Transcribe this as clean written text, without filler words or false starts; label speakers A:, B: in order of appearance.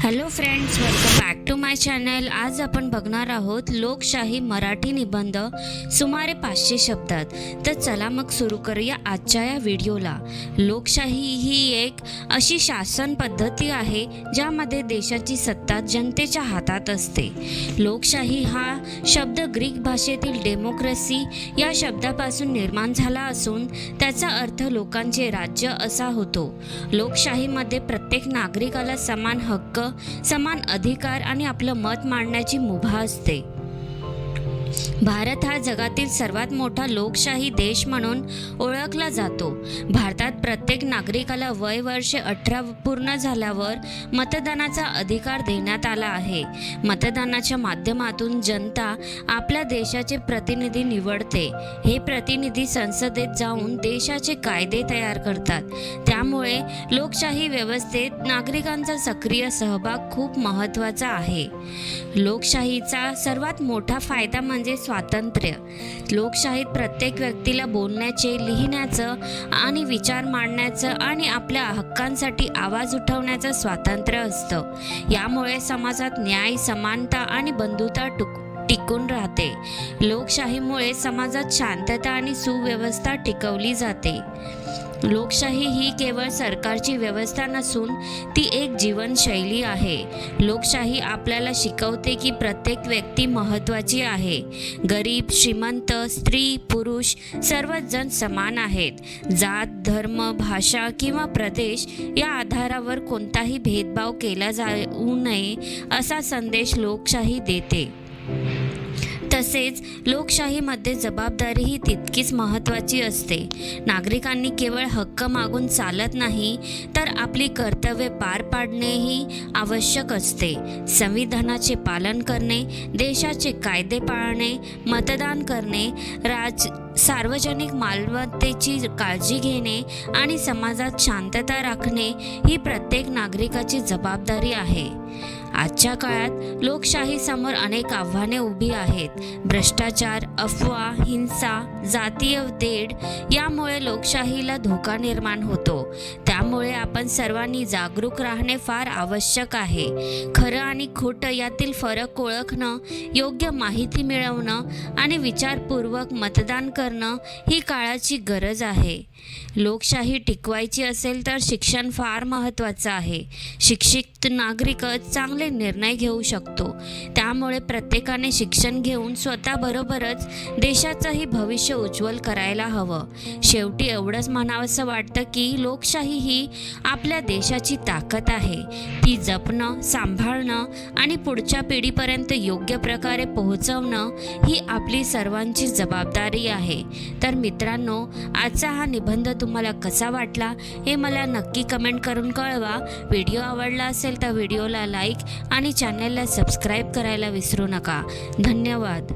A: Hello friends, welcome back to my channel. आज आपण बघणार आहोत लोकशाही मराठी निबंध सुमारे 500 शब्दात। तर चला मग सुरू करूया आजच्या या व्हिडिओला। लोकशाही ही एक अशी शासन पद्धती आहे ज्यामध्ये देशाची सत्ता जनतेच्या हातात असते। लोकशाही हा शब्द ग्रीक भाषेतील डेमोक्रेसी या शब्दापासून निर्माण झाला असून त्याचा अर्थ लोकांचे राज्य असा होतो। लोकशाहीमध्ये प्रत्येक नागरिकाला समान हक्क, समान अधिकार आणि आपलं मत मांडण्याची मुभा असते। भारत हा जगातील सर्वात मोठा लोकशाही देश म्हणून ओळखला जातो। भारतात प्रत्येक नागरिकाला वय वर्ष 18 पूर्ण झाल्यावर मतदानाचा अधिकार देण्यात आला आहे। मतदानाच्या माध्यमातून जनता आपल्या देशाचे प्रतिनिधी निवडते। हे प्रतिनिधी संसदेत जाऊन देशाचे कायदे तयार करतात। त्यामुळे लोकशाही व्यवस्थेत नागरिकांचा सक्रिय सहभाग खूप महत्त्वाचा आहे। लोकशाहीचा सर्वात मोठा फायदा म्हणजे स्वातंत्र्य। लोकशाहीत प्रत्येक व्यक्तीला बोलण्याचे, लिहिण्याचं आणि विचार मांडण्याचं आणि आपल्या हक्कांसाठी आवाज उठवण्याचं स्वातंत्र्य असतं। यामुळे समाजात न्याय, समानता आणि बंधुता टिकून राहते। लोकशाहीमुळे समाजात शांतता आणि सुव्यवस्था टिकवली जाते। लोकशाही ही केवळ सरकारची व्यवस्था नसून ती एक जीवनशैली आहे। लोकशाही आपल्याला शिकवते की प्रत्येक व्यक्ती महत्त्वाची आहे। गरीब, श्रीमंत, स्त्री, पुरुष सर्वच जण समान आहेत। जात, धर्म, भाषा किंवा प्रदेश या आधारावर कोणताही भेदभाव केला जाऊ नये असा संदेश लोकशाही देते। तसेच लोकशाहीमध्ये जबाबदारीही तितकीच महत्त्वाची असते। नागरिकांनी केवळ हक्क मागून चालत नाही, तर आपली कर्तव्ये पार पाडणेही आवश्यक असते। संविधानाचे पालन करणे, देशाचे कायदे पाळणे, मतदान करणे, सार्वजनिक मालमत्तेची काळजी घेणे आणि समाजात शांतता राखणे ही प्रत्येक नागरिकाची जबाबदारी आहे। आजच्या काळात लोकशाहीसमोर अनेक आव्हाने उभी आहेत। भ्रष्टाचार, अफवा, हिंसा, जातीय तेढ यामुळे लोकशाहीला धोका निर्माण होतो। त्यामुळे आपण सर्वांनी जागरूक राहणे फार आवश्यक आहे। खरं आणि खोटं यातील फरक ओळखणं, योग्य माहिती मिळवणं आणि विचारपूर्वक मतदान करणं ही काळाची गरज आहे। लोकशाही टिकवायची असेल तर शिक्षण फार महत्त्वाचं आहे। शिक्षित नागरिकच चांगले निर्णय घेऊ शकतो। त्यामुळे प्रत्येकाने शिक्षण घेऊन स्वतःबरोबरच देशाचंही भविष्य उज्ज्वल करायला हवं। शेवटी एवढंच म्हणावंसं वाटतं की लोकशाही ही आपल्या देशाची ताकद आहे। ती जपणं, सांभाळणं आणि पुढच्या पिढीपर्यंत योग्य प्रकारे पोहोचवणं ही आपली सर्वांची जबाबदारी आहे। तर मित्रांनो, आजचा हा निबंध तुम्हाला कसा वाटला हे मला नक्की कमेंट करून कळवा। व्हिडिओ आवडला असेल तर व्हिडिओला लाईक आणि चॅनलला सबस्क्राईब करायला विसरू नका। धन्यवाद।